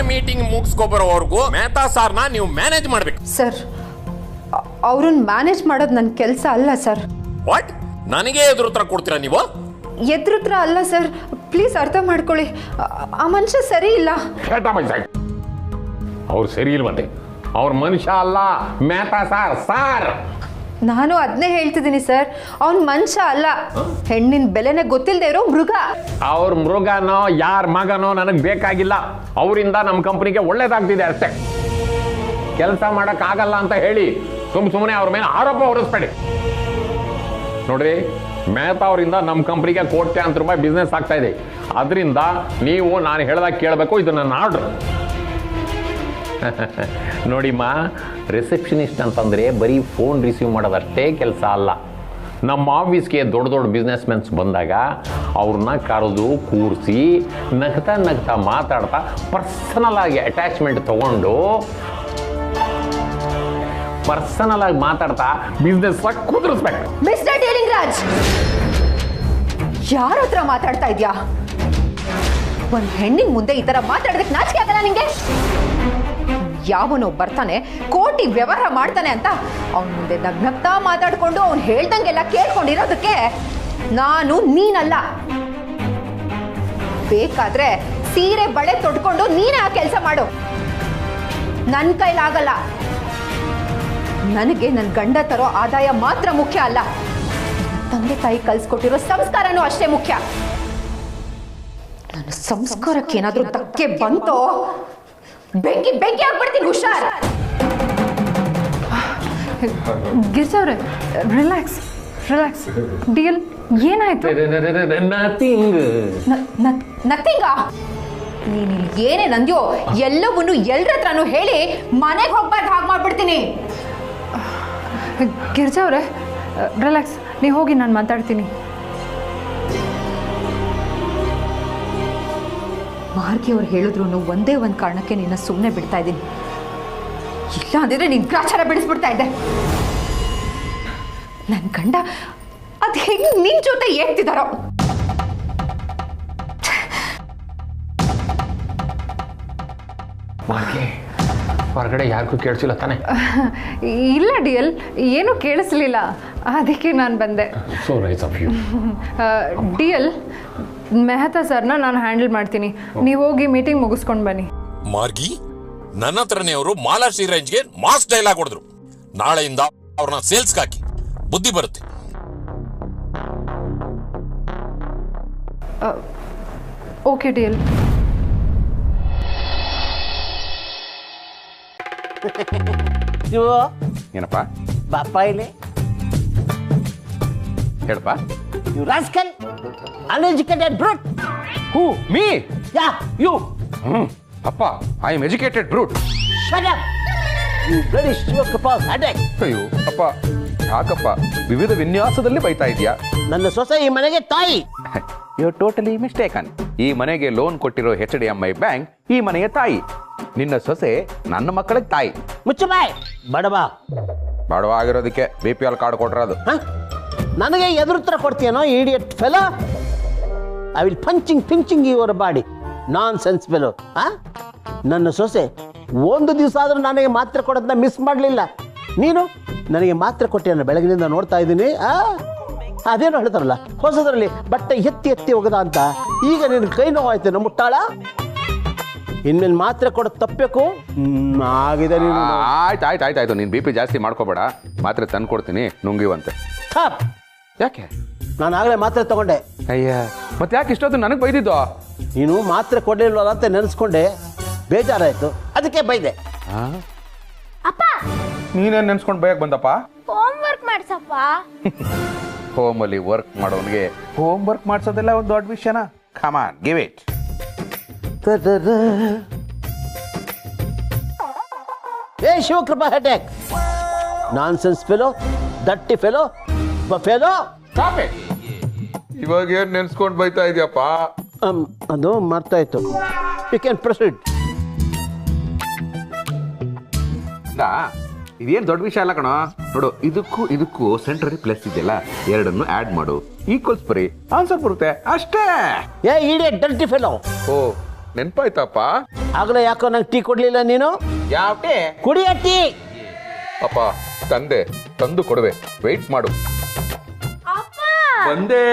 Meeting ಮುಗಿಸ್ಕೊಬರೋವರೆಗೂ Mehta ಸಾರ್ನ ನೀವು manage ಮಾಡ್ಬೇಕು. Sir, ಅವ್ರನ್ನ ಮ್ಯಾನೇಜ್ ಮಾಡೋದು ನನ್ನ ಕೆಲಸ ಅಲ್ಲ ಸರ್. ವಾಟ್? ನನಗೆ ಎದುರುತ್ರ ಕೊಡ್ತೀರಾ ನೀವು? ಎದುರುತ್ರ ಅಲ್ಲ ಸರ್, ಪ್ಲೀಸ್ ಅರ್ಥ ಮಾಡ್ಕೊಳ್ಳಿ. ಆ ಮನುಷ್ಯ ಸರಿ ಇಲ್ಲ. ಅವ್ರು ಸರಿ ಇಲ್ವಂತೆ. ಅವ್ರ ಮನುಷ್ಯ ಅಲ್ಲ, ಮೆಹತಾ ಸಾರ್. ನಾನು ಅದನ್ನೇ ಹೇಳ್ತಿದ್ದೀನಿ ಸರ್. ಅವ್ನ ಮನುಷ್ಯ ಅಲ್ಲ, ಹೆಣ್ಣಿನ ಬೆಲೆನೇ ಗೊತ್ತಿಲ್ಲದೆ ಇರೋ ಮೃಗ. ಅವ್ರ ಮೃಗನೋ ಯಾರ ಮಗನೋ ನನಗೆ ಬೇಕಾಗಿಲ್ಲ. ಅವರಿಂದ ನಮ್ಮ ಕಂಪ್ನಿಗೆ ಒಳ್ಳೇದಾಗ್ತಿದೆ ಅಷ್ಟೇ. ಕೆಲಸ ಮಾಡೋಕ್ಕಾಗಲ್ಲ ಅಂತ ಹೇಳಿ ಸುಮ್ಮನೆ ಅವ್ರ ಮೇಲೆ ಆರೋಪ ಹೊರಿಸ್ಬೇಡಿ. ನೋಡ್ರಿ, ಮೆಹತಾ ಅವರಿಂದ ನಮ್ಮ ಕಂಪ್ನಿಗೆ ಕೋಟ್ಯಾಂತರ ರೂಪಾಯಿ ಬಿಸ್ನೆಸ್ ಆಗ್ತಾ ಇದೆ. ಅದರಿಂದ ನೀವು ನಾನು ಹೇಳ್ದಾಗ ಕೇಳಬೇಕು. ಇದು ನನ್ನ ಆರ್ಡ್ರ್. ನೋಡಿಮ್ಮ, ರಿಸೆಪ್ಷನಿಸ್ಟ್ ಅಂತಂದರೆ ಬರೀ ಫೋನ್ ರಿಸೀವ್ ಮಾಡೋದಷ್ಟೇ ಕೆಲಸ ಅಲ್ಲ. ನಮ್ಮ ಆಫೀಸ್ಗೆ ದೊಡ್ಡ ಬಿಸ್ನೆಸ್ ಮೆನ್ಸ್ ಬಂದಾಗ ಅವ್ರನ್ನ ಕರೆದು ಕೂರಿಸಿ ನಗ್ತಾ ಮಾತಾಡ್ತಾ ಪರ್ಸನಲ್ ಆಗಿ ಅಟ್ಯಾಚ್ಮೆಂಟ್ ತಗೊಂಡು ಪರ್ಸನಲ್ ಆಗಿ ಮಾತಾಡ್ತಾ ಬಿಸ್ನೆಸ್ ಕುದುರಿಸ್ಬೇಕು. ಮಿಸ್ಟರ್ ಡೀಲಿಂಗ್ ರಾಜ್, ಯಾರ ಹತ್ರ ಮಾತಾಡ್ತಾ ಇದ್ಯಾ? ಒಂದ್ ಹೆಣ್ಣಿನ ಮುಂದೆ ಈ ತರ ಮಾತಾಡೋದಕ್ಕೆ ನಾಚಿಕೆ ಆಗಲ್ಲ ನಿಂಗೆ? ಯಾವನೋ ಬರ್ತಾನೆ, ಕೋಟಿ ವ್ಯವಹಾರ ಮಾಡ್ತಾನೆ ಅಂತ ಅವನ ಮುಂದೆ ನಗ್ನಗ್ತಾ ಮಾತಾಡ್ಕೊಂಡು ಅವ್ನು ಹೇಳ್ದಂಗೆಲ್ಲ ಕೇಳ್ಕೊಂಡಿರೋದಕ್ಕೆ ನಾನು ನೀನಲ್ಲ. ಬೇಕಾದ್ರೆ ಸೀರೆ ಬಳೆ ತೊಟ್ಕೊಂಡು ನೀನೇ ಆ ಕೆಲಸ ಮಾಡು. ನನ್ನ ಕೈಲಾಗಲ್ಲ. ನನಗೆ ನನ್ನ ಗಂಡ ತರೋ ಆದಾಯ ಮಾತ್ರ ಮುಖ್ಯ ಅಲ್ಲ, ತಂದೆ ತಾಯಿ ಕಲ್ಸ್ಕೊಟ್ಟಿರೋ ಸಂಸ್ಕಾರನೂ ಅಷ್ಟೇ ಮುಖ್ಯ. ನನ್ನ ಸಂಸ್ಕಾರಕ್ಕೆ ಏನಾದ್ರೂ ಧಕ್ಕೆ ಬಂತೋ ಬೆಂಕಿ ಆಗ್ಬಿಡ್ತೀನಿ. ಹುಷಾರ್. ಗಿರ್ಜಾ ಅವ್ರೆ, ರಿಲ್ಯಾಕ್ಸ್. ಡೀಲ್ ಏನಾಯ್ತು? ನಥಿಂಗ. ನೀನು ಏನೇ ನಂದ್ಯೋ ಎಲ್ಲವನ್ನೂ ಎಲ್ಲರ ಹತ್ರನೂ ಹೇಳಿ ಮನೆಗೆ ಹೋಗ್ಬಾರ್ದು ಹಾಗೆ ಮಾಡ್ಬಿಡ್ತೀನಿ. ಗಿರ್ಜಾ ಅವ್ರೆ, ರಿಲ್ಯಾಕ್ಸ್. ನೀವು ಹೋಗಿ, ನಾನು ಮಾತಾಡ್ತೀನಿ. ಮಾರ್ಗಿ ಅವ್ರು ಹೇಳಿದ್ರು ಒಂದೇ ಒಂದು ಕಾರಣಕ್ಕೆ ನಿನ್ನ ಸುಮ್ಮನೆ ಬಿಡ್ತಾ ಇದ್ದೀನಿ. ಇಲ್ಲ ಅಂದಿದ್ರೆ ನೀನು ಗ್ರಾಚಾರ ಬಿಡಿಸ್ಬಿಡ್ತಾ ಇದ್ದೆ. ನನ್ನ ಗಂಡ ಅದು ಹೆಂಗೆ ನಿನ್ ಜೊತೆ ಏಗ್ತಿದಾರೋ. ಹೊರಗಡೆ ಯಾರಿಗೂ ಕೇಳಿಸಿಲ್ಲ ತಾನೆ? ಇಲ್ಲ ಡಿಯಲ್, ಏನೂ ಕೇಳಿಸ್ಲಿಲ್ಲ, ಅದಕ್ಕೆ ನಾನು ಬಂದೆ. So nice of you. Deal, Mehta ಸರ್ನ ನಾನು ಹ್ಯಾಂಡಲ್ ಮಾಡ್ತೀನಿ. ನೀವು ಹೋಗಿ ಮೀಟಿಂಗ್ ಮುಗಿಸ್ಕೊಂಡು ಬನ್ನಿ. ಮಾರ್ಗಿ, ನನ್ನ ಹತ್ರನೇ ಅವರು ಮಾಲಾಶ್ರೀ ರೇಂಜ್ಗೆ ಮಾಸ್ ಡೈಲಾಗ್ ಹೊಡೆದ್ರು. ನಾಳೆಯಿಂದ ಅವ್ರನ್ನ ಸೇಲ್ಸ್ಗೆ ಹಾಕಿ, ಬುದ್ಧಿ ಬರುತ್ತೆ. Okay dual. ಏನಪ್ಪ? ಬಾಪ ಇಲ್ಲಿ. ಹೇಳಪ್ಪ. You rascal, uneducated brute. Who? Me? Yeah, you. ಅಪ್ಪ, I am educated brute. Shut up. You bloody Shivakapa's headache. ಅಯ್ಯೋ ಅಪ್ಪ, ಯಾಕಪ್ಪ ವಿವಿಧ ವಿನ್ಯಾಸದಲ್ಲಿ ಬೈತಾ ಇದೆಯಾ? ನನ್ನ ಸೊಸೆ ಈ ಮನೆಗೆ ತಾಯಿ. You totally mistaken. ಈ ಮನೆಗೆ ಲೋನ್ ಕೊಟ್ಟಿರೋ HDMI ಬ್ಯಾಂಕ್ ಈ ಮನೆಯ ತಾಯಿ. ನಿನ್ನ ಸೊಸೆ ನನ್ನ ಮಕ್ಕಳಿಗೆ ತಾಯಿ. ಮುಚ್ಚು ಬಾಯ್ ಬಡವ. ಬಡವ ಆಗಿರೋದಕ್ಕೆ BPL ಕಾರ್ಡ್ ಕೊಟ್ಟಿರೋದು. ನನಗೆ ಎದುರುತ್ತರ ಕೊಡ್ತೀಯನೋ idiot fellow? I will pinching your body. Nonsense fellow. ನನ್ನ ಸೊಸೆ ಒಂದು ದಿವಸ ಆದರೂ ನನಗೆ ಮಾತ್ರೆ ಕೊಡೋದನ್ನ ಮಿಸ್ ಮಾಡಲಿಲ್ಲ. ನೀನು ನನಗೆ ಮಾತ್ರೆ ಕೊಟ್ಟಿಯನ್ನ ಬೆಳಗಿನಿಂದ ನೋಡ್ತಾ ಇದ್ದೀನಿ. ಅದೇನು ಹೇಳ್ತಾರಲ್ಲ, ಹೊಸದ್ರಲ್ಲಿ ಬಟ್ಟೆ ಎತ್ತಿ ಹೋಗದ ಅಂತ. ಈಗ ನಿನ್ನ ಕೈ ನೋವಾಯ್ತು ಮುಟ್ಟಾಳ. ಇನ್ಮೇಲೆ ಮಾತ್ರೆ ಕೊಡೋದು ತಪ್ಪಬೇಕು. ಆಗಿದೆ. ನೀನು ಆಯ್ತು ನೀನು BP ಜಾಸ್ತಿ ಮಾಡ್ಕೋಬೇಡ. ಮಾತ್ರೆ ತಂದು ಕೊಡ್ತೀನಿ, ನುಂಗಿವಂತೆ. ಯಾಕೆ? ನಾನು ಆಗಲೇ ಮಾತ್ರೆ ತಗೊಂಡೆ. ಅಯ್ಯ, ಮತ್ತೆ ಯಾಕೆ ಇಷ್ಟೊತ್ತು ನನಗೆ ಬೈದಿದ್ದು? ನೀನು ಮಾತ್ರೆ ಕೊಡಲಿಲ್ವಲ್ಲ ಅಂತ ನೆನೆಸ್ಕೊಂಡೆ, ಬೇಜಾರಾಯ್ತು, ಅದಕ್ಕೆ ಬೈದೆ. ಅಪ್ಪ, ನೀನೇನು ನೆನ್ಸ್ಕೊಂಡು ಬೈಯಕ್ಕೆ ಬಂದಪ್ಪ? ಹೋಮ್ ವರ್ಕ್ ಮಾಡ್ಸಪ್ಪ. ಹೋಮಲ್ಲಿ ವರ್ಕ್ ಮಾಡೋನಿಗೆ ಹೋಮ್ ವರ್ಕ್ ಮಾಡಿಸೋದೆಲ್ಲ ಒಂದು ದೊಡ್ಡ ವಿಷಯನಾ? Come on, give it. ಏ ಶಿವಕೃಪಾ ಹೆಡ್ಯಾಕ್, ನಾನ್ಸೆನ್ಸ್ ಫೆಲೋ, ದಟ್ಟಿ ಫೆಲೋ, ಫೆಲೋ. ಇವಾಗ ಏನು ನೆನ್ಸ್ಕೊಂಡು ಬೈತಾ ಇದೆಯಪ್ಪ? ಅದು ಮರ್ತಾಯ್ತು. You can proceed. ಇದೇನು ದೊಡ್ಡ ವಿಷಯ ಅಲ್ಲ ಕಣೋ. ನೋಡು, ಇದಕ್ಕೂ ಸೆಂಟ್ರಲ್ಲಿ ಪ್ಲಸ್ ಇದೆಯಲ್ಲ, ಎರಡನ್ನು ಆ್ಯಡ್ ಮಾಡು, ಈಕ್ವಲ್ಸ್ ಬರೀ, ಆನ್ಸರ್ ಬರುತ್ತೆ ಅಷ್ಟೇ. ಏ ಇಡಿಯಟ್ ಡರ್ಟಿ ಫೆಲೋ. ಓ, ನೆನ್ಪಾಯ್ತಪ್ಪ. ಆಗಲೇ ಯಾಕೋ ನಂಗೆ ಟೀ ಕೊಡ್ಲಿಲ್ಲ ನೀನು? ಯಾವ ಟೀ? ಕುಡಿಯ ಟೀ. ಅಪ್ಪ ತಂದೆ, ತಂದು ಕೊಡುವೆ, ವೆಯ್ಟ್ ಮಾಡು. ಬಂದೇ.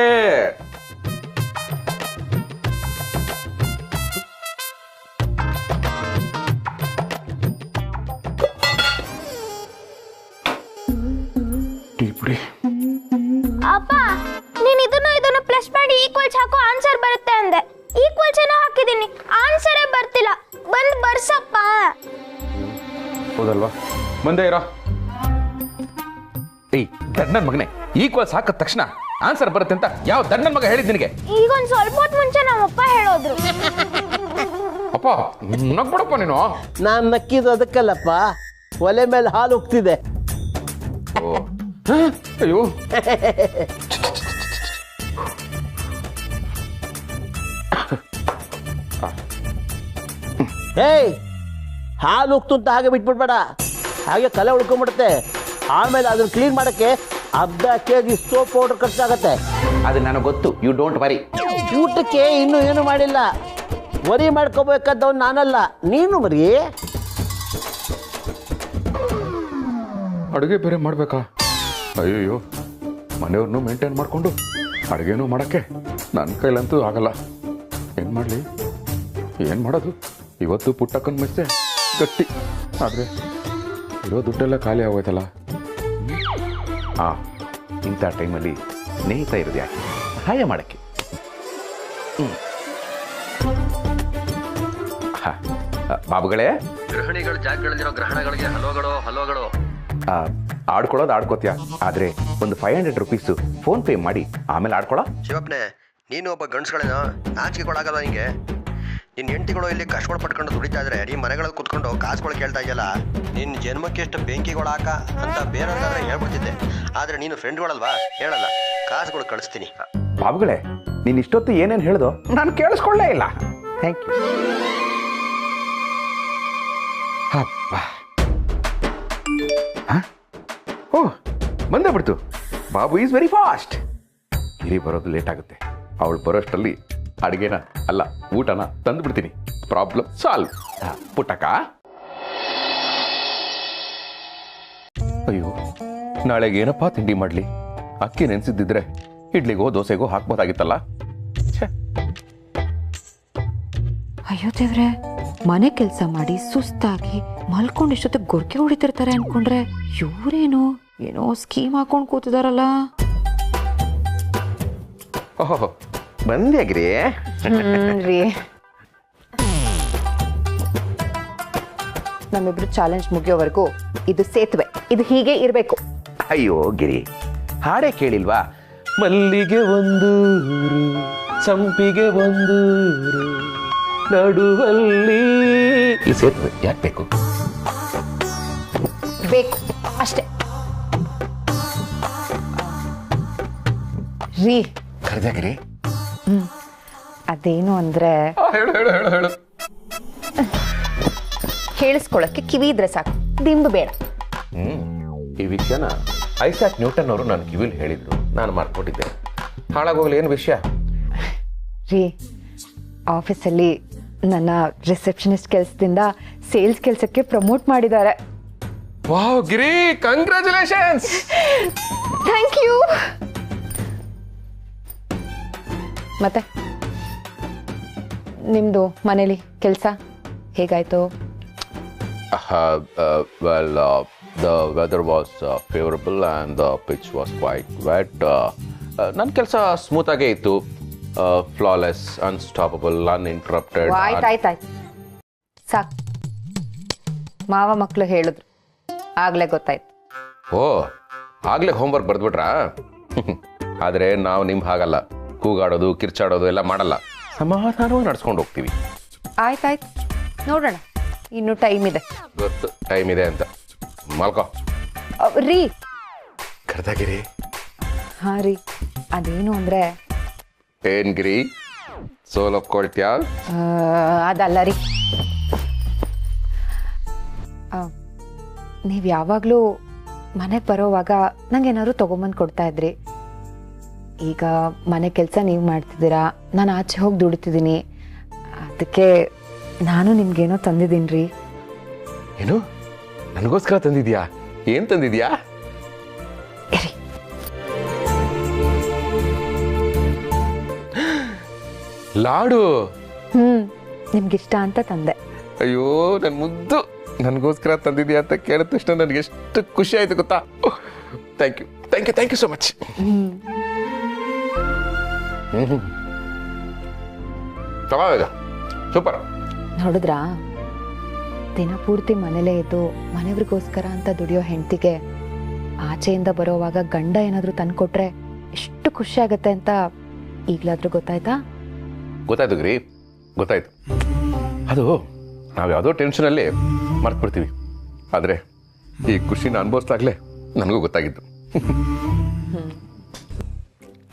ಟೀ ಪುಡಿ. ಅಪ್ಪ ನೀನ್ ಇದನ್ನು ಪ್ಲಸ್ ಮಾಡಿ ಈಕ್ವಲ್ಸ್ ಹಾಕೋ ಆನ್ಸರ್ ಬರುತ್ತೆ ಅಂದೆ. ಈಕ್ವಲ್ಸ್ ಏನೋ ಹಾಕಿದೀನಿ, ಆನ್ಸರೇ ಬರ್ತಿಲ್ಲ. ಬಂದ್ ಬರ್ಸಪ್ಪ. ಹೌದಲ್ವಾ? ಮುಂದೆ ಇರೋ. ಏಯ್ ದಣ್ಣನ್ ಮಗನೇ, ಈಕ್ವಲ್ಸ್ ಹಾಕಿದ ತಕ್ಷಣ ಆನ್ಸರ್ ಬರುತ್ತೆ ಅಂತ ಯಾವ ದಣ್ಣನ್ ಮಗ ಹೇಳಿದ್ ನಿನಗೆ? ಈಗ ಒಂದ್ ಸ್ವಲ್ಪ ಹೊತ್ತು ಮುಂಚೆ ನಮ್ಮಪ್ಪ ಹೇಳೋದ್ರು. ಅಪ್ಪ ನಗ್ಬಿಡಪ್ಪ ನೀನು. ನಾನು ನಕ್ಕಿದ್ದು ಅದಕ್ಕಲ್ಲಪ್ಪ, ಒಲೆ ಮೇಲೆ ಹಾಲು ಉಕ್ತಿದೆ. ಅಯ್ಯೋ ಹೇಯ್, ಹಾಲು ಉಕ್ತು ಅಂತ ಹಾಗೆ ಬಿಟ್ಬಿಡ್ಬೇಡ, ಹಾಗೆ ಕಲೆ ಉಳ್ಕೊಂಡ್ಬಿಡುತ್ತೆ. ಆಮೇಲೆ ಅದನ್ನ ಕ್ಲೀನ್ ಮಾಡಕ್ಕೆ ಅರ್ಧ ಕೆಜಿ ಸೋಪ್ ಪೌಡರ್ ಖರ್ಚಾಗತ್ತೆ. ಅದು ನನಗೆ ಗೊತ್ತು, ಯು ಡೋಂಟ್ ವರಿ. ಊಟಕ್ಕೆ ಇನ್ನೂ ಏನು ಮಾಡಿಲ್ಲ, ವರಿ ಮಾಡ್ಕೋಬೇಕಾದವ್ ನಾನಲ್ಲ, ನೀನು ಮರಿ. ಅಡುಗೆ ಬೇರೆ ಮಾಡ್ಬೇಕಾ? ಅಯ್ಯಯ್ಯೋ, ಮನೆಯವ್ರನ್ನೂ ಮೇಂಟೈನ್ ಮಾಡಿಕೊಂಡು ಅಡುಗೆನೂ ಮಾಡೋಕ್ಕೆ ನನ್ನ ಕೈಲಂತೂ ಆಗಲ್ಲ. ಏನು ಮಾಡಲಿ, ಏನು ಮಾಡೋದು? ಇವತ್ತು ಪುಟ್ಟಕ್ಕನ ಮೆಚ್ಚೆ ಗಟ್ಟಿ, ಆದರೆ ಇರೋ ದುಡ್ಡೆಲ್ಲ ಖಾಲಿ ಆಗೋಯ್ತಲ್ಲ. ಹಾಂ, ಇಂಥ ಟೈಮಲ್ಲಿ ಸ್ನೇಹಿತ ಇರೋದು ಯಾಕೆ? ಸಹಾಯ ಮಾಡೋಕ್ಕೆ. ಬಾಬುಗಳೇ, ಗೃಹಿಣಿಗಳ ಜಾಗಗಳಲ್ಲಿರೋ ಗ್ರಹಣಗಳಿಗೆ ಹಲೋಗಳು. ಆಡ್ಕೊಳ್ಳೋದು ಆಡ್ಕೋತೀಯ, ಆದರೆ ಒಂದು 500 ರುಪೀಸು ಫೋನ್ ಪೇ ಮಾಡಿ ಆಮೇಲೆ ಆಡ್ಕೊಳ್ಳೋ. ಶಿವಪ್ಪನೆ, ನೀನು ಒಬ್ಬ ಗಂಡ್ಸ್ಗಳೇನೋ ನಾಚಿಕೆಗೊಳಾಗಲ್ಲ. ಹಿಂಗೆ ನಿನ್ನ ಹೆಂಡತಿಗಳು ಇಲ್ಲಿ ಕಷ್ಟಗಳು ಪಟ್ಕೊಂಡು ದುಡಿತಾ ಇದ್ರೆ ನೀ ಮನೆಗಳಲ್ಲಿ ಕುತ್ಕೊಂಡು ಕಾಸುಗಳು ಕೇಳ್ತಾ ಇದೆಯಲ್ಲ. ನಿನ್ನ ಜನ್ಮಕ್ಕೆ ಎಷ್ಟು ಬೆಂಕಿಗಳು ಹಾಕ ಅಂತ ಬೇರೆಯವ್ರಿಗಾದ್ರೆ ಹೇಳ್ಬಿಡ್ತಿದ್ದೆ, ಆದರೆ ನೀನು ಫ್ರೆಂಡ್ಗಳಲ್ವಾ, ಹೇಳಲ್ಲ, ಕಾಸುಗಳು ಕಳಿಸ್ತೀನಿ. ಬಾಬುಗಳೇ, ನೀನು ಇಷ್ಟೊತ್ತು ಏನೇನು ಹೇಳ್ದೋ ನಾನು ಕೇಳಿಸ್ಕೊಳ್ಳೇ ಇಲ್ಲ. Thank you. ಅಪ್ಪ, ಓ ಬಂದೇ ಬಿಡ್ತು. Babu is very fast. Giri ಬರೋದು ಲೇಟ್ ಆಗುತ್ತೆ, ಅವಳು ಬರೋಷ್ಟರಲ್ಲಿ ಅಡುಗೆನ ಅಲ್ಲ ಊಟನ ತಂದು ಬಿಡ್ತೀನಿ. Problem solve. ಪುಟ್ಟಕ್ಕ, ಅಯ್ಯೋ ನಾಳೆಗೆ ಏನಪ್ಪಾ ತಿಂಡಿ ಮಾಡಲಿ? ಅಕ್ಕಿ ನೆನೆಸಿದ್ದಿದ್ರೆ ಇಡ್ಲಿಗೋ ದೋಸೆಗೋ ಹಾಕ್ಬೋದಾಗಿತ್ತಲ್ಲ. ಅಯ್ಯೋ ದೇವ್ರೆ, ಮನೆ ಕೆಲಸ ಮಾಡಿ ಸುಸ್ತಾಗಿ ಮಲ್ಕೊಂಡು ಇಷ್ಟೊತ್ತಿಗೆ ಗೊರ್ಕೆ ಹೊಡಿತಿರ್ತಾರೆ ಅನ್ಕೊಂಡ್ರೆ ಇವ್ರೇನು ಏನೋ ಸ್ಕೀಮ್ ಹಾಕೊಂಡು ಕೂತಿದಾರಲ್ಲ. ಓಹೋ, ಬಂದ್ಯಾಗ್ರಿ ರೀ, ನಮ್ಮಿಬ್ರು ಚಾಲೆಂಜ್ ಮುಗಿಯೋವರೆಗೂ ಇದು ಸೇತುವೆ, ಇದು ಹೀಗೆ ಇರಬೇಕು. ಅಯ್ಯೋ ಗಿರಿ, ಹಾಡೇ ಕೇಳಿಲ್ವಾ? ಮಲ್ಲಿಗೆ ಒಂದೂರು, ಸಂಪಿಗೆ ಒಂದೂರು, ನಡುವಲ್ಲಿ ಈ ಸೇತುವೆ ಯಾಕೆ ಬೇಕು? ಬೇಕು ಅಷ್ಟೇ ರೀ. ಕರೆದಾಗಿರಿ, ಅದೇನು ಅಂದ್ರೆ ಹೇಳು ಹೇಳು ಹೇಳು ಹೇಳು. ಕೇಳಿಸ್ಕೊಳಕ್ಕೆ ಕಿವಿ ಇದ್ರೆ ಸಾಕು, ದಿಂಬು ಬೇಡ. ಈ ವಿಷಯನ ಐಸಾಕ್ ನ್ಯೂಟನ್ ಅವರು ನನ್ನ ಕಿವಿಲಿ ಹೇಳಿದ್ರು, ನಾನು ಮಾರ್ಕೊಟ್ಟಿದ್ದೆ. ಹಾಳಾಗೋಗ್ಲಿ, ಏನು ವಿಷಯ? ರೀ, ಆಫೀಸಲ್ಲಿ ನನ್ನ ರಿಸೆಪ್ಷನಿಸ್ಟ್ ಕೆಲಸದಿಂದ ಸೇಲ್ಸ್ ಕೆಲಸಕ್ಕೆ ಪ್ರಮೋಟ್ ಮಾಡಿದ್ದಾರೆ. Wow Giri, congratulations. Thank you. ಮತ್ತೆ ನಿಮ್ದು ಮನೇಲಿ ಕೆಲಸ ಹೇಗಾಯ್ತು? Well, the weather was favorable and the pitch was quite wet. ನನ್ನ ಕೆಲಸ ಸ್ಮೂತ್ ಆಗೇ ಇತ್ತು. Flawless, unstoppable, uninterrupted. ಆಯ್ತಾಯ್ತು ಸಾಕು. ಮಾವ ಮಕ್ಕಳು ಹೇಳಿದ್ರು, ಆಗ್ಲೇ ಗೊತ್ತಾಯ್ತು. ಓ, ಆಗ್ಲೇ ಹೋಮ್ವರ್ಕ್ ಬರೆದ್ಬಿಟ್ರಾ? ಆದರೆ ನಾವು ನಿಮ್ಮ ಹಾಗಲ್ಲ, ಕೂಗಾಡೋದು ಕಿರ್ಚಾಡೋದು ಎಲ್ಲ ಮಾಡಲ್ಲ, ಸಮಾಧಾನವಾಗಿ ನಡ್ಸ್ಕೊಂಡು ಹೋಗ್ತೀವಿ. ಆಯ್ತಾಯ್ತು, ನೋಡೋಣ, ಇನ್ನು ಟೈಮ್ ಇದೆ. ಗೊತ್ತು ಟೈಮ್ ಇದೆ ಅಂತ. ಮಲ್ಕೋ ರೀ. ಕರ್ದಾಗಿರಿ. ಹಾ ರೀ, ಅದೇನು ಅಂದ್ರೆ ಏನ್ ಗಿರಿ, ಸೋಲೊಪ್ಕೊಳ್ತ್ಯಾ? ಅದಲ್ಲ ರೀ, ನೀವು ಯಾವಾಗಲೂ ಮನೆಗೆ ಬರೋವಾಗ ನಂಗೆ ಏನಾದ್ರು ತೊಗೊಂಬಂದು ಕೊಡ್ತಾ ಇದ್ರಿ. ಈಗ ಮನೆ ಕೆಲಸ ನೀವು ಮಾಡ್ತಿದ್ದೀರಾ, ನಾನು ಆಚೆ ಹೋಗಿ ದುಡಿತಿದ್ದೀನಿ, ಅದಕ್ಕೆ ನಾನು ನಿಮ್ಗೇನೋ ತಂದಿದ್ದೀನಿ ರೀ. ಏನು ನನಗೋಸ್ಕರ ತಂದಿದ್ಯಾ? ಏನ್ ತಂದಿದ್ಯಾ? ಇರಿ. ಲಾಡು. ನಿಮ್ಗಿಷ್ಟ ಅಂತ ತಂದೆ. ಅಯ್ಯೋ ನನ್ ಮುದ್ದು, ನನಗೋಸ್ಕರ ತಂದಿದ್ಯಾ ಅಂತ ಕೇಳಿದ ತಕ್ಷಣ ನನಗೆ ಎಷ್ಟು ಖುಷಿ ಆಯ್ತು ಗೊತ್ತಾ. Thank you thank you thank you so much. Super. ನೋಡಿದ್ರಾ, ದಿನ ಪೂರ್ತಿ ಮನೇಲೇ ಇದ್ದು ಮನೆಯವ್ರಿಗೋಸ್ಕರ ಅಂತ ದುಡಿಯೋ ಹೆಂಡತಿಗೆ ಆಚೆಯಿಂದ ಬರೋವಾಗ ಗಂಡ ಏನಾದ್ರೂ ತಂದ್ಕೊಟ್ರೆ ಎಷ್ಟು ಖುಷಿ ಆಗತ್ತೆ ಅಂತ ಈಗ್ಲಾದ್ರೂ ಗೊತ್ತಾಯ್ತಾ? ಗೊತ್ತಾಯ್ತು ಗಿರಿ, ಗೊತ್ತಾಯ್ತು. ಅದು ನಾವು ಯಾವುದೋ ಟೆನ್ಷನಲ್ಲಿ ಮರ್ತು ಬಿಡ್ತೀವಿ, ಆದರೆ ಈ ಖುಷಿನ ಅನುಭವಿಸ್ದಾಗಲೇ ನನಗೂ ಗೊತ್ತಾಗಿದ್ದು.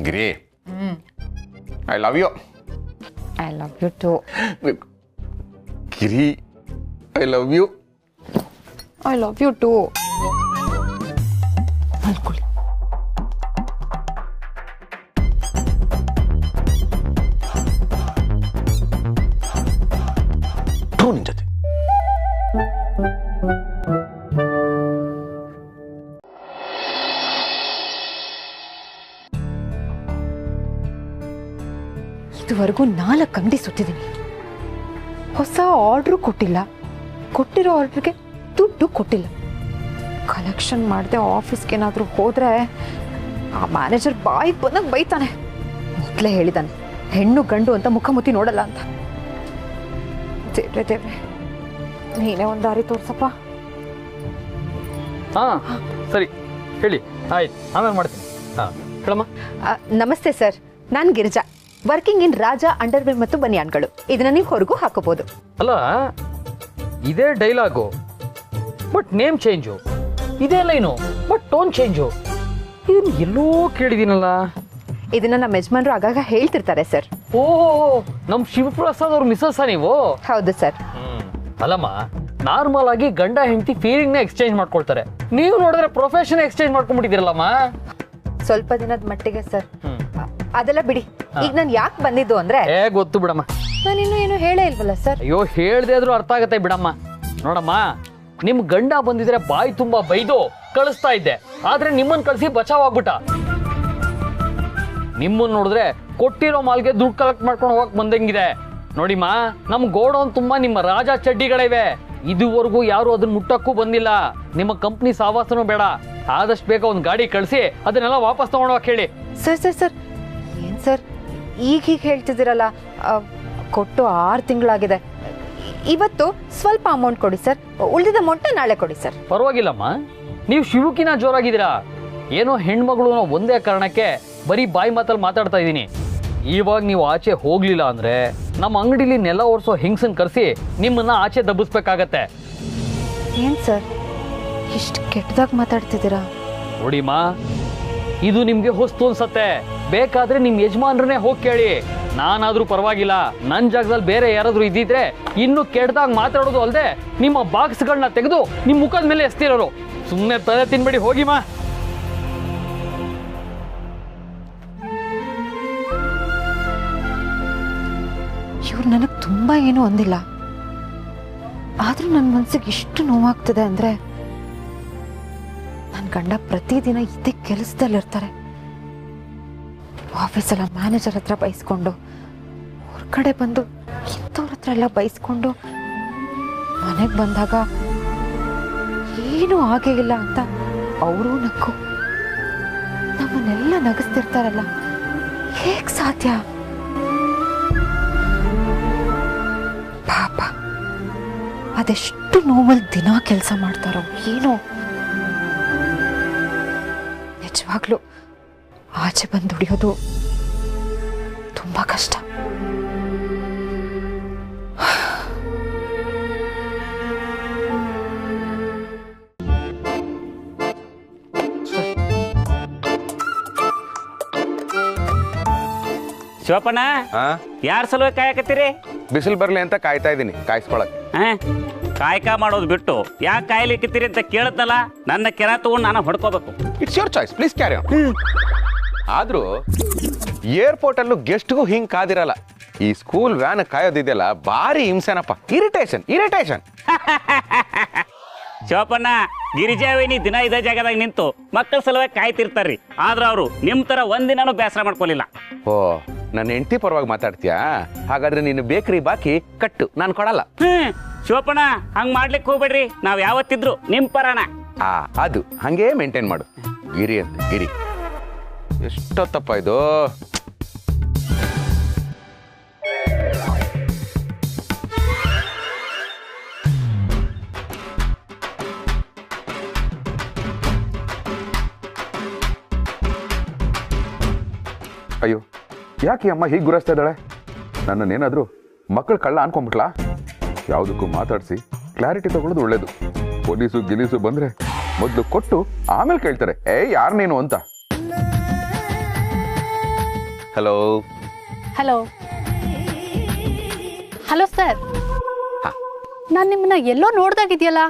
Giri, I love you. I love you too. Giri, I love you. I love you too. ಮಲ್ಕೊಳ್ಳಿ. ನಿನ್ ಜೊತೆ ಇದುವರೆಗೂ 4 ಅಂಗಡಿ ಸುತ್ತಿದ್ದೀನಿ. ಹೊಸ ಆರ್ಡ್ರು ಕೊಟ್ಟಿಲ್ಲ, ಕೊಟ್ಟಿರೋ ಆರ್ಡ್ರಿಗೆ ದುಡ್ಡು ಕೊಟ್ಟಿಲ್ಲ. ಕಲೆಕ್ಷನ್ ಮಾಡದೆ ಆಫೀಸ್ಗೆ ಏನಾದರೂ ಹೋದ್ರೆ ಆ ಮ್ಯಾನೇಜರ್ ಬಾಯಿಗೆ ಬಂದಾಗ ಬೈತಾನೆ. ಮೊದಲೇ ಹೇಳಿದಾನೆ ಹೆಣ್ಣು ಗಂಡು ಅಂತ ಮುಖಮುಖಿ ನೋಡಲ್ಲ ಅಂತ. ದೇವ್ರೆ ದೇವ್ರೆ, ನೀನೇ ಒಂದು ದಾರಿ ತೋರ್ಸಪ್ಪ. ಹಾಂ ಸರಿ ಹೇಳಿ, ಆಯ್ತು ಆಮೇಲೆ ಮಾಡ್ತೀನಿ. ಹಾಂ ಹೇಳಮ್ಮ. ನಮಸ್ತೆ ಸರ್, ನಾನು Girija, working in Raja underwear ಮತ್ತು ಬನಿಯಾನ್ಗಳು. ಇದನ್ನ ನೀವು ಹೊರಗೂ ಹಾಕೋಬಹುದು. ಅಲ್ಲ, ಇದೇ ಡೈಲಾಗು ಬಟ್ ನೇಮ್ ಚೇಂಜು, ಇದೇ ಲೈನು ಬಟ್ ಟೋನ್ ಚೇಂಜು. ಇದನ್ನ ಎಲ್ಲೋ ಕೇಳಿದ್ದೀನಲ್ಲ. ಇದನ್ನ ನಮ್ಮ ಯಜಮಾನ್ರು ಆಗಾಗ ಹೇಳ್ತಿರ್ತಾರೆ ಸರ್. ಓಹೋ, ನಮ್ಮ ಶಿವಪ್ರಸಾದ್ ಅವ್ರ ಮಿಸಸ್ಸಾ ನೀವು? ಹೌದು ಸರ್. ಅಲ್ಲಮ್ಮ, ನಾರ್ಮಲ್ ಆಗಿ ಗಂಡ ಹೆಂಡತಿ ಫೀಲಿಂಗ್ನ ಎಕ್ಸ್ಚೇಂಜ್ ಮಾಡ್ಕೊಳ್ತಾರೆ. ನೀವು ನೋಡಿದ್ರೆ ಪ್ರೊಫೆಷನ್ ಎಕ್ಸ್ಚೇಂಜ್ ಮಾಡ್ಕೊಂಡ್ಬಿಟ್ಟಿದ್ದೀರಲ್ಲಮ್ಮ. ಸ್ವಲ್ಪ ದಿನದ ಮಟ್ಟಿಗೆ ಸರ್. ಅದೆಲ್ಲ ಬಿಡಿ. ಈಗ ನಾನು ಯಾಕೆ ಬಂದಿದ್ದು ಅಂದ್ರೆ, ಗೊತ್ತು ಬಿಡಮ್ಮ. ನಾನಿನ್ನೂ ಏನು ಹೇಳೇ ಇಲ್ವಲ್ಲ ಸರ್. ಅಯ್ಯೋ, ಹೇಳ್ದೆ ಆದ್ರೂ ಅರ್ಥ ಆಗತ್ತೆ ಬಿಡಮ್ಮ. ನೋಡಮ್ಮ, ನಿಮ್ ಗಂಡ ಬಂದಿದ್ರೆ ಬಾಯಿ ತುಂಬಾ ಬೈದು ಕಳಿಸ್ತಾ ಇದ್ದೆ, ಆದ್ರೆ ನಿಮ್ಮನ್ ಕಳಿಸಿ ಬಚಾವ್ ಆಗ್ಬಿಟ್ಟ. ನಿಮ್ಮನ್ನ ನೋಡಿದ್ರೆ ಕೊಟ್ಟಿರೋ ಮಾಲ್ಗೆ ದುಡ್ಡು ಕಲೆಕ್ಟ್ ಮಾಡ್ಕೊಂಡು ಹೋಗಕ್ ಬಂದಂಗಿದೆ. ನೋಡಿಮ್ಮ, ನಮ್ ಗೋಡೌನ್ ತುಂಬಾ ನಿಮ್ಮ ರಾಜ ಚಡ್ಡಿಗಳಿವೆ. ಇದುವರೆಗೂ ಯಾರು ಅದನ್ನ ಮುಟ್ಟಕ್ಕೂ ಬಂದಿಲ್ಲ. ನಿಮ್ಮ ಕಂಪ್ನಿ ಸಾವಾಸನೂ ಬೇಡ. ಆದಷ್ಟು ಬೇಗ ಒಂದು ಗಾಡಿ ಕಳಿಸಿ ಅದನ್ನೆಲ್ಲ ವಾಪಸ್ ತಗೊಂಡೋಗಕ್ ಹೇಳಿ. ಸರ್ ಸರ್ ಸರ್, ಏನ್ ಸರ್ ಈಗ ಹೀಗೆ ಹೇಳ್ತಿದ್ದೀರಲ್ಲ? ಕೊಟ್ಟು 6 ತಿಂಗಳಾಗಿದೆ. ಇವತ್ತು ಸ್ವಲ್ಪ ಅಮೌಂಟ್ ಕೊಡಿ ಸರ್, ಉಳಿದಿದ್ದ ಅಮೌಂಟ್ ನಾಳೆ ಕೊಡಿ ಸರ್. ಪರವಾಗಿಲ್ಲಮ್ಮ, ನೀವು ಶಿವುಕಿನ ಜೋರಾಗಿದ್ದೀರಾ. ಏನೋ ಹೆಣ್ಮಗಳು ಒಂದೇ ಕಾರಣಕ್ಕೆ ಬರೀ ಬಾಯಿ ಮಾತಲ್ಲಿ ಮಾತಾಡ್ತಾ ಇದ್ದೀನಿ. ಇವಾಗ ನೀವು ಆಚೆ ಹೋಗ್ಲಿಲ್ಲ ಅಂದ್ರೆ ನಮ್ಮ ಅಂಗಡಿಲಿ ನೆಲ ಒರೆಸೋ ಹೆಂಗಸನ್ ಕರೆಸಿ ನಿಮ್ಮನ್ನ ಆಚೆ ದಬ್ಬಿಸ್ಬೇಕಾಗತ್ತೆ. ಏನ್ ಸರ್ ಇಷ್ಟು ಕೆಟ್ಟದಾಗ ಮಾತಾಡ್ತಿದ್ದೀರಾ? ನೋಡಿಮ್ಮ, ಇದು ನಿಮ್ಗೆ ಹೊಸ್ತು ಅನ್ಸತ್ತೆ. ಬೇಕಾದ್ರೆ ನಿಮ್ ಯಜಮಾನ್ರನ್ನೇ ಹೋಗಿ ಕೇಳಿ. ನಾನಾದ್ರೂ ಪರವಾಗಿಲ್ಲ, ನನ್ನ ಜಾಗದಲ್ಲಿ ಬೇರೆ ಯಾರಾದ್ರೂ ಇದ್ದಿದ್ರೆ ಇನ್ನು ಕೆಟ್ಟದಾಗ ಮಾತಾಡೋದು ಅಲ್ಲದೆ ನಿಮ್ಮ ಬಾಕ್ಸ್ಗಳನ್ನ ತೆಗೆದು ನಿಮ್ ಮುಖದ ಮೇಲೆ ಎಸ್ತಿರೋರು. ಸುಮ್ಮನೆ ತಲೆ ತಿನ್ಬೇಡಿ, ಹೋಗಿಮ್ಮ. ಇವ್ರು ನನಗೆ ತುಂಬಾ ಏನೂ ಅಂದಿಲ್ಲ, ಆದ್ರೂ ನನ್ನ ಮನ್ಸಿಗೆ ಇಷ್ಟು ನೋವಾಗ್ತದೆ ಅಂದ್ರೆ, ನನ್ನ ಗಂಡ ಪ್ರತಿದಿನ ಇದೇ ಕೆಲಸದಲ್ಲಿರ್ತಾರೆ. ಆಫೀಸಲ್ಲ ಮ್ಯಾನೇಜರ್ ಹತ್ರ ಬೈಸ್ಕೊಂಡು, ಹೊರಗಡೆ ಬಂದು ಇಂಥವ್ರ ಹತ್ರ ಎಲ್ಲ ಬೈಸ್ಕೊಂಡು, ಮನೆಗೆ ಬಂದಾಗ ಏನೂ ಆಗೇ ಇಲ್ಲ ಅಂತ ಅವರು ನಕ್ಕು ನಮ್ಮನ್ನೆಲ್ಲ ನಗಿಸ್ತಿರ್ತಾರಲ್ಲ. ಹೇಗ್ ಸಾಧ್ಯ? ಪಾಪ, ಅದೆಷ್ಟು ನೋವಲ್ಲಿ ದಿನ ಕೆಲಸ ಮಾಡ್ತಾರೋ ಏನೋ. ನಿಜವಾಗ್ಲೂ ಆಚೆ ಬಂದು ದುಡಿಯೋದು ತುಂಬಾ ಕಷ್ಟ. ಶಿವಪ್ಪಣ್ಣ, ಯಾರ ಸಲುವಾಗಿ ಕಾಯಕತ್ತೀರಿ? ಬಿಸಿಲು ಬರಲಿ ಅಂತ ಕಾಯ್ತಾ ಇದ್ದೀನಿ, ಕಾಯಿಸ್ಕೊಳಕ್ಕೆ. ಕಾಯ್ಕ ಮಾಡೋದು ಬಿಟ್ಟು ಯಾಕೆ ಕಾಯ್ಲಿಕ್ಕತ್ತೀರಿ ಅಂತ ಕೇಳುತ್ತಲ್ಲ, ನನ್ನ ಕೆರ ತಗೊಂಡು ನಾನು ಹೊಡ್ಕೋಬೇಕು. It's your choice, please carry on. ಆದ್ರೂ ಏರ್ಪೋರ್ಟ್ ಅಲ್ಲೂ ಗೆಸ್ಟ್ಗೂ ಹಿಂಗ್ ಕಾದಿರಲ್ಲ. ಈ ಸ್ಕೂಲ್ ವ್ಯಾನ್ ಕಾಯೋದಿದೆಯಲ್ಲ ಭಾರಿ ಹಿಂಸೆನಪ್ಪ. ಇರಿಟೇಷನ್. ಶಿವಪ್ಪಣ್ಣ, ಗಿರಿಜಾವೇನಿ ದಿನ ಇದೇ ಜಾಗದಾಗ ನಿಂತು ಮಕ್ಕಳ ಸಲುವಾಗಿ ಕಾಯ್ತಿರ್ತಾರ್ರಿ. ಆದ್ರೆ ಅವರು ನಿಮ್ ತರ ಒಂದಿನಾನು ಬೇಸರ ಮಾಡ್ಕೊಲಿಲ್ಲ. ಓ, ನನ್ನ ಹೆಂಡತಿ ಪರವಾಗಿ ಮಾತಾಡ್ತೀಯಾ? ಹಾಗಾದ್ರೆ ನೀನು ಬೇಕರಿ ಬಾಕಿ ಕಟ್ಟು, ನಾನು ಕೊಡಲ್ಲ. ಶಿವಪ್ಪಣ್ಣ, ಹಂಗ್ ಮಾಡ್ಲಿಕ್ಕೆ ಹೋಗ್ಬೇಡ್ರಿ. ನಾವ್ ಯಾವತ್ತಿದ್ರು ನಿಮ್ ಪರಾಣ. ಅದು ಹಂಗೇ ಮೇಂಟೈನ್ ಮಾಡು. ಗಿರಿ ಅಂತ ಗಿರಿ. ಎಷ್ಟೊತ್ತಪ್ಪ ಇದು? ಅಯ್ಯೋ, ಯಾಕೆ ಅಮ್ಮ ಹೀಗೆ ಗುರಾಯಿಸ್ತಾ ಇದ್ದಾಳೆ? ನನ್ನನ್ನೇನಾದರೂ ಮಕ್ಕಳು ಕಳ್ಳ ಅನ್ಕೊಂಡ್ಬಿಟ್ಲಾ? ಯಾವುದಕ್ಕೂ ಮಾತಾಡಿಸಿ ಕ್ಲಾರಿಟಿ ತಗೊಳ್ಳೋದು ಒಳ್ಳೇದು. ಪೊಲೀಸು ಗಿಲೀಸು ಬಂದರೆ ಮೊದಲು ಕೊಟ್ಟು ಆಮೇಲೆ ಕೇಳ್ತಾರೆ, ಯಾರು ನೀನು ಅಂತ. ಹಲೋ ಸರ್, ನಾನು ನಿಮ್ಮನ್ನ ಎಲ್ಲೋ ನೋಡ್ದಾಗಿದೆಯಲ್ಲ?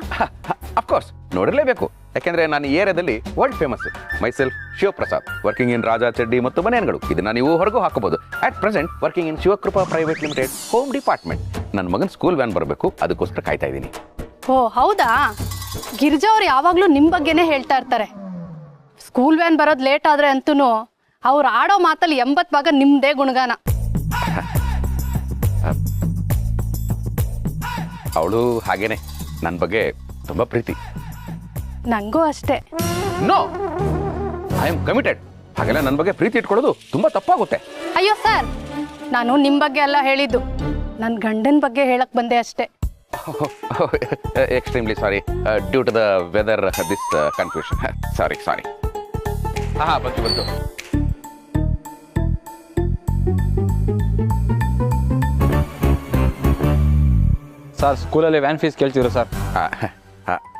ಅಫ್ಕೋರ್ಸ್ ನೋಡಿರಲೇಬೇಕು, ಯಾಕೆಂದ್ರೆ ನಾನು ಈ ಏರಿಯಾದಲ್ಲಿ world famous. Myself Shivaprasad, working in Raja ಚಡ್ಡಿ ಮತ್ತು ಬನಿಯನ್ಗಳು. ಇದನ್ನ ನೀವು ಹೊರಗೂ ಹಾಕಬಹುದು. At present working in Shivakrupa private limited, home department. ನನ್ನ ಮಗನ ಸ್ಕೂಲ್ ವ್ಯಾನ್ ಬರಬೇಕು, ಅದಕ್ಕೋಸ್ಕರ ಕಾಯ್ತಾ ಇದ್ದೀನಿ. ಓ ಹೌದಾ? ಗಿರಿಜಾ ಅವ್ರು ಯಾವಾಗಲೂ ನಿಮ್ಮ ಬಗ್ಗೆನೇ ಹೇಳ್ತಾ ಇರ್ತಾರೆ. ಸ್ಕೂಲ್ ವ್ಯಾನ್ ಬರೋದು ಲೇಟ್ ಆದರೆ ಅಂತೂ ಅವ್ರು ಆಡೋ ಮಾತಲ್ಲಿ 80% ನಿಮ್ಮದೇ ಗುಣಗಾನ. ಅವಳು ಹಾಗೇನೆ, ನನ್ನ ಬಗ್ಗೆ ತುಂಬಾ ಪ್ರೀತಿ. ನನಗೂ ಅಷ್ಟೇ. No, I am committed. ಹಾಗೆಲ್ಲ ನನ್ನ ಬಗ್ಗೆ ಪ್ರೀತಿ ಇಟ್ಕೊಳ್ಳೋದು ತುಂಬಾ ತಪ್ಪಾಗುತ್ತೆ. ಅಯ್ಯೋ ಸರ್, ನಾನು ನಿಮ್ಮ ಬಗ್ಗೆ ಎಲ್ಲ ಹೇಳಿದ್ದು, ನನ್ನ ಗಂಡನ ಬಗ್ಗೆ ಹೇಳಕ್ ಬಂದೆ ಅಷ್ಟೇ. Extremely sorry, due to the weather this confusion. Sorry. ಬಂತು. ಸರ್, ಸ್ಕೂಲಲ್ಲಿ ವ್ಯಾನ್ ಫೀಸ್ ಕೇಳ್ತಿದ್ರು ಸರ್.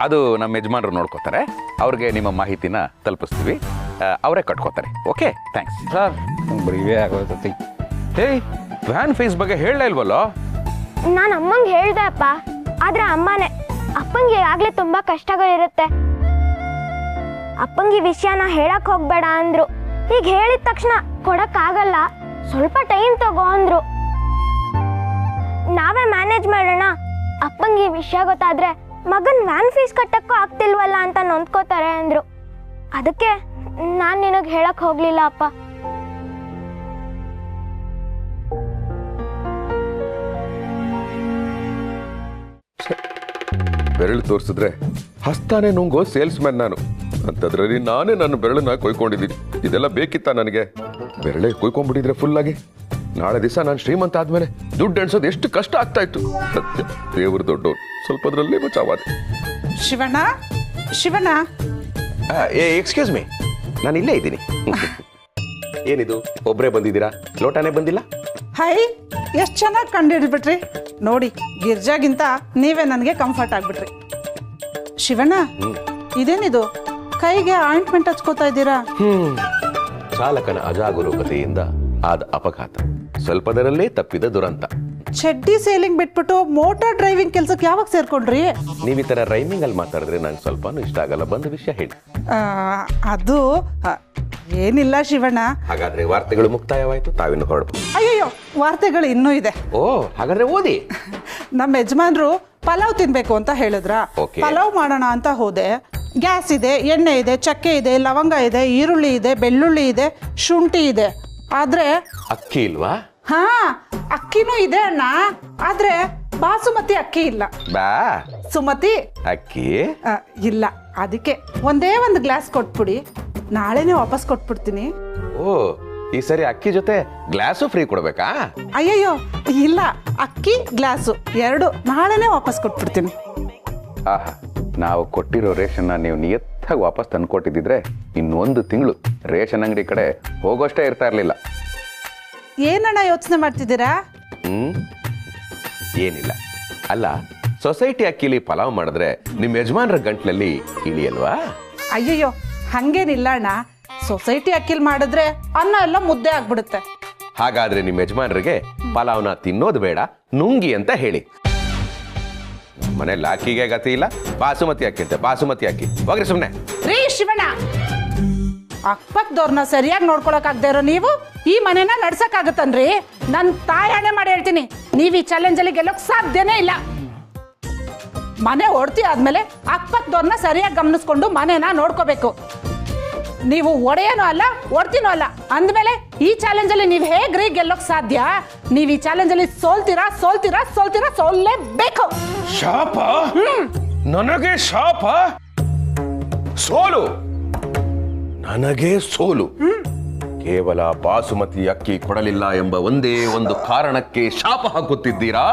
ಅದು ನಮ್ಮ ಯಜಮಾನರು ನೋಡ್ಕೋತಾರೆ. ಅವ್ರಿಗೆ ನಿಮ್ಮ ಮಾಹಿತಿನ ತಲುಪಿಸ್ತೀವಿ, ಅವರೇ ಕಟ್ಕೋತಾರೆ. Okay, thanks sir. ಇವೇ ಆಗೋತೈತಿ. ಹೇಯ್, ವ್ಯಾನ್ ಫೀಸ್ ಬಗ್ಗೆ ಹೇಳಲೇ ಇಲ್ವಲ್ಲೋ? ನಾನು ಅಮ್ಮಂಗೆ ಹೇಳ್ದೆ ಅಪ್ಪ, ಆದ್ರೆ ಅಮ್ಮನೇ ಅಪ್ಪಂಗೆ ಆಗ್ಲೇ ತುಂಬಾ ಕಷ್ಟಗಳಿರುತ್ತೆ, ಅಪ್ಪಂಗೆ ಈ ವಿಷಯನ ಹೇಳಕ್ ಹೋಗ್ಬೇಡ ಅಂದ್ರು. ಈಗ ಹೇಳಿದ ತಕ್ಷಣ ಕೊಡಕ್ ಆಗಲ್ಲ, ಸ್ವಲ್ಪ ಟೈಮ್ ತಗೋ ಅಂದ್ರು. ನಾವೇ ಮ್ಯಾನೇಜ್ ಮಾಡೋಣ. ಅಪ್ಪಂಗೆ ಈ ವಿಷಯ ಗೊತ್ತಾದ್ರೆ ಮಗನ್ ವ್ಯಾನ್ ಫೀಸ್ ಕಟ್ಟಕ್ಕೂ ಆಗ್ತಿಲ್ವಲ್ಲ ಅಂತ ನೊಂದ್ಕೋತಾರೆ ಅಂದ್ರು. ಅದಕ್ಕೆ ನಾನ್ ನಿನಗ್ ಹೇಳಕ್ ಹೋಗ್ಲಿಲ್ಲ ಅಪ್ಪ. ಬೆರಳು ತೋರಿಸಿದ್ರೆ ಹಸ್ತಾನೆ ನುಂಗೋ ಸೇಲ್ಸ್ ಮ್ಯಾನ್ ನಾನು. ಅಂತದ್ರಲ್ಲಿ ನಾನೇ ನನ್ನ ಬೆರಳನ್ನ ಕೊಯ್ಕೊಂಡಿದ್ದೀನಿ. ಇದೆಲ್ಲ ಬೇಕಿತ್ತ ನನಗೆ? ಬೆರಳೆ ಕೊಯ್ಕೊಂಡ್ಬಿಟ್ಟಿದ್ರೆ ಫುಲ್ ಆಗಿ ನಾಳೆ ದಿವಸ ನಾನು ಶ್ರೀಮಂತ ಆದ್ಮೇಲೆ ದುಡ್ಡು ಎಣ್ಸೋದು ಎಷ್ಟು ಕಷ್ಟ ಆಗ್ತಾ ಇತ್ತು. ಸತ್ಯ, ದೇವರು ದೊಡ್ಡವ್ರು, ಸ್ವಲ್ಪದ್ರಲ್ಲೇ ಬಚಾವಾದೆ. ಶಿವಣ್ಣ, ಎಕ್ಸ್ಕ್ಯೂಸ್ ಮೀ, ನಾನು ಇಲ್ಲೇ ಇದ್ದೀನಿ. ಏನಿದು, ಒಬ್ಬರೇ ಬಂದಿದ್ದೀರಾ? ಲೋಟಾನೇ ಬಂದಿಲ್ಲ? ಹೈ, ಎಷ್ಟು ಚೆನ್ನಾಗಿ ಕಂಡಿಡ್ಬಿಟ್ರಿ ನೋಡಿ. ಗಿರ್ಜಾಗಿಂತ ನೀವೇ ನನಗೆ ಕಂಫರ್ಟ್ ಆಗ್ಬಿಟ್ರಿ. ಶಿವಣ್ಣ, ಇದೇನಿದು ಕೈಗೆ ಆಯಿಂಟ್ಮೆಂಟ್ ಹಚ್ಕೋತಾ ಇದ್ದೀರಾ? ಚಾಲಕನ ಅಜಾಗರೂಕತೆಯಿಂದ ಆದ ಅಪಘಾತ, ಸ್ವಲ್ಪದರಲ್ಲೇ ತಪ್ಪಿದ ದುರಂತ. ಚಡ್ಡಿ ಸೇಲಿಂಗ್ ಬಿಟ್ಬಿಟ್ಟು ಮೋಟಾರ್ ಡ್ರೈವಿಂಗ್ ಕೆಲ್ಸಕ್ಕೆ ಯಾವಾಗ ಸೇರ್ಕೊಂಡ್ರಿ? ನೀವು ಈ ತರ ರೈಮಿಂಗ್ ಅಲ್ಲಿ ಮಾತಾಡಿದ್ರೆ ನಂಗೆ ಸ್ವಲ್ಪನೂ ಇಷ್ಟ ಆಗಲ್ಲ. ಬಂದ ವಿಷಯ ಹೇಳಿ. ಅದು ಏನಿಲ್ಲ ಶಿವಣ್ಣ. ಹಾಗಾದ್ರೆ ವಾರ್ತೆಗಳು ಮುಕ್ತಾಯವಾಯ್ತು, ತಾವಿನ್ನು ಹೊರಡ್ಬೋದು. ಅಯ್ಯಯ್ಯೋ, ವಾರ್ತೆಗಳು ಇನ್ನೂ ಇದೆ. ಓ, ಹಾಗಾದ್ರೆ ಓದಿ. ನಮ್ಮ ಯಜಮಾನ್ರು ಪಲಾವ್ ತಿನ್ಬೇಕು ಅಂತ ಹೇಳಿದ್ರ. ಪಲಾವ್ ಮಾಡೋಣ ಅಂತ ಹೋದೆ. ಗ್ಯಾಸ್ ಇದೆ, ಎಣ್ಣೆ ಇದೆ, ಚಕ್ಕೆ ಇದೆ, ಲವಂಗ ಇದೆ, ಈರುಳ್ಳಿ ಇದೆ, ಬೆಳ್ಳುಳ್ಳಿ ಇದೆ, ಶುಂಠಿ ಇದೆ. ಆದ್ರೆ ಅಕ್ಕಿ ಇಲ್ವಾ? ಹಾ, ಅಕ್ಕಿನೂ ಇದೆ ಅಣ್ಣ, ಆದ್ರೆ ಬಾಸುಮತಿ ಅಕ್ಕಿ ಇಲ್ಲ. ಸುಮತಿ ಅಕ್ಕಿ ಇಲ್ಲ. ಅದಕ್ಕೆ ಒಂದೇ ಒಂದು ಗ್ಲಾಸ್ ಕೊಟ್ಬಿಡಿ, ನಾಳೆನೆ ವಾಪಸ್ ಕೊಟ್ಬಿಡ್ತೀನಿ. ಓ, ಈ ಸರಿ ಅಕ್ಕಿ ಜೊತೆ ಗ್ಲಾಸು ಫ್ರೀ ಕೊಡ್ಬೇಕಾ? ಅಯ್ಯಯ್ಯೋ ಇಲ್ಲ, ಅಕ್ಕಿ ಗ್ಲಾಸು ಎರಡು ನಾಳೆನೆ ವಾಪಸ್ ಕೊಟ್ಬಿಡ್ತೀನಿ. ಆಹಾ, ನಾವು ಕೊಟ್ಟಿರೋ ರೇಷನ್ನ ನೀವು ನಿಯತ್ತಾಗಿ ವಾಪಸ್ ತಂದ್ಕೊಟ್ಟಿದ್ರೆ ಇನ್ನೊಂದು ತಿಂಗಳು ರೇಷನ್ ಅಂಗಡಿ ಕಡೆ ಹೋಗೋಷ್ಟೇ ಇರ್ತಾ ಇರ್ಲಿಲ್ಲ. ಏನಣ್ಣ ಯೋಚನೆ ಮಾಡ್ತಿದ್ದೀರಾ? ಏನಿಲ್ಲ. ಅಲ್ಲ, ಸೊಸೈಟಿ ಅಕ್ಕಿಲಿ ಪಲಾವ್ ಮಾಡಿದ್ರೆ ನಿಮ್ಮ ಯಜಮಾನ್ರ ಗಂಟ್ಲಲ್ಲಿ ಇಳಿಯಲ್ವಾ? ಅಯ್ಯಯ್ಯೋ, ಹಂಗೇನಿಲ್ಲ ಅಣ್ಣ. ಸೊಸೈಟಿ ಅಕ್ಕಿಲ್ ಮಾಡಿದ್ರೆ ಅನ್ನ ಎಲ್ಲ ಮುದ್ದೆ ಆಗ್ಬಿಡುತ್ತೆ. ಹಾಗಾದ್ರೆ ನಿಮ್ಮ ಯಜಮಾನ್ರಿಗೆ ಪಲಾವ್ನ ತಿನ್ನೋದು ಬೇಡ, ನುಂಗಿ ಅಂತ ಹೇಳಿ. ಮನೇಲಿ ಅಕ್ಕಿಗೆ ಗತಿ ಇಲ್ಲ, ಬಾಸುಮತಿ ಅಕ್ಕಿ ಅಂತ ಬಾಸುಮತಿ ಅಕ್ಕಿ. ಹೋಗ್ರಿ ಸುಮ್ಮನೆ. ರೀ ಶಿವಣ್ಣ, ಅಕ್ಕಪಕ್ಕದವ್ರನ್ನ ಸರಿಯಾಗಿ ನೋಡ್ಕೊಳಕ್ಕಾಗದೇ ಇರೋ ನೀವು ಈ ಮನೆನ ನಡ್ಸಕ್ಕಾಗತ್ತನ್ರಿ? ನನ್ನ ತಾಯಾಣೆ ಮಾಡಿ ಹೇಳ್ತೀನಿ, ನೀವು ಈ ಚಾಲೆಂಜಲ್ಲಿ ಗೆಲ್ಲೋಕ್ ಸಾಧ್ಯನೇ ಇಲ್ಲ. ಮನೆ ಓಡ್ತಿ ಆದ್ಮೇಲೆ ಅಕ್ಕಪಕ್ಕದವ್ರನ್ನ ಸರಿಯಾಗಿ ಗಮನಿಸ್ಕೊಂಡು ಮನೆನ ನೋಡ್ಕೋಬೇಕು. ನೀವು ಒಡೆಯನೂ ಅಲ್ಲ ಓಡ್ತೀನೂ ಅಲ್ಲ ಅಂದಮೇಲೆ ಈ ಚಾಲೆಂಜಲ್ಲಿ ನೀವು ಹೇಗ್ರಿ ಗೆಲ್ಲೋಕ್ ಸಾಧ್ಯ? ನೀವು ಈ ಚಾಲೆಂಜಲ್ಲಿ ಸೋಲ್ತೀರಾ ಸೋಲ್ತೀರಾ ಸೋಲ್ತೀರಾ ಸೋಲ್ಲೇಬೇಕು. ಶಾಪ? ನನಗೆ ಶಾಪ? ಸೋಲು? ನನಗೆ ಸೋಲು? ಕೇವಲ ಬಾಸುಮತಿ ಅಕ್ಕಿ ಕೊಡಲಿಲ್ಲ ಎಂಬ ಒಂದೇ ಒಂದು ಕಾರಣಕ್ಕೆ ಶಾಪ ಹಾಕುತ್ತಿದ್ದೀರಾ?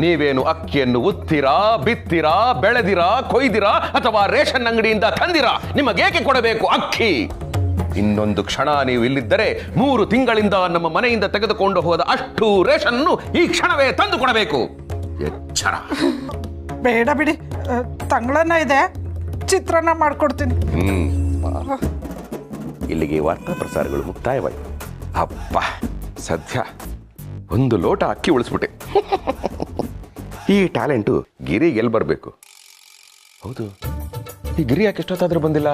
ನೀವೇನು ಅಕ್ಕಿಯನ್ನು ಉತ್ತೀರಾ, ಬಿತ್ತೀರಾ, ಬೆಳೆದಿರಾ, ಕೊಯ್ದಿರಾ ಅಥವಾ ರೇಷನ್ ಅಂಗಡಿಯಿಂದ ತಂದಿರಾ? ನಿಮಗೇಕೆ ಕೊಡಬೇಕು ಅಕ್ಕಿ? ಇನ್ನೊಂದು ಕ್ಷಣ ನೀವು ಇಲ್ಲಿದ್ದರೆ 3 ತಿಂಗಳಿಂದ ನಮ್ಮ ಮನೆಯಿಂದ ತೆಗೆದುಕೊಂಡು ಹೋದ ಅಷ್ಟು ರೇಷನ್ನು ಈ ಕ್ಷಣವೇ ತಂದು ಕೊಡಬೇಕು. ಎಚ್ಚರ. ಬೇಡ ಬಿಡಿ, ತಂಗಳನ್ನ ಇದೆ, ಚಿತ್ರಾನ್ನ ಮಾಡ್ಕೊಡ್ತೀನಿ. ಇಲ್ಲಿಗೆ ವಾರ್ತಾ ಪ್ರಸಾರಗಳು ಮುಕ್ತಾಯವಾಯಿತು. ಅಪ್ಪ, ಸದ್ಯ ಒಂದು ಲೋಟ ಅಕ್ಕಿ ಉಳಿಸ್ಬಿಟ್ಟೆ. ಈ ಟ್ಯಾಲೆಂಟು ಗಿರಿಗೆ ಎಲ್ಲಿ ಬರಬೇಕು? ಹೌದು, ಈ ಗಿರಿ ಯಾಕೆ ಎಷ್ಟೊತ್ತಾದ್ರೂ ಬಂದಿಲ್ಲ?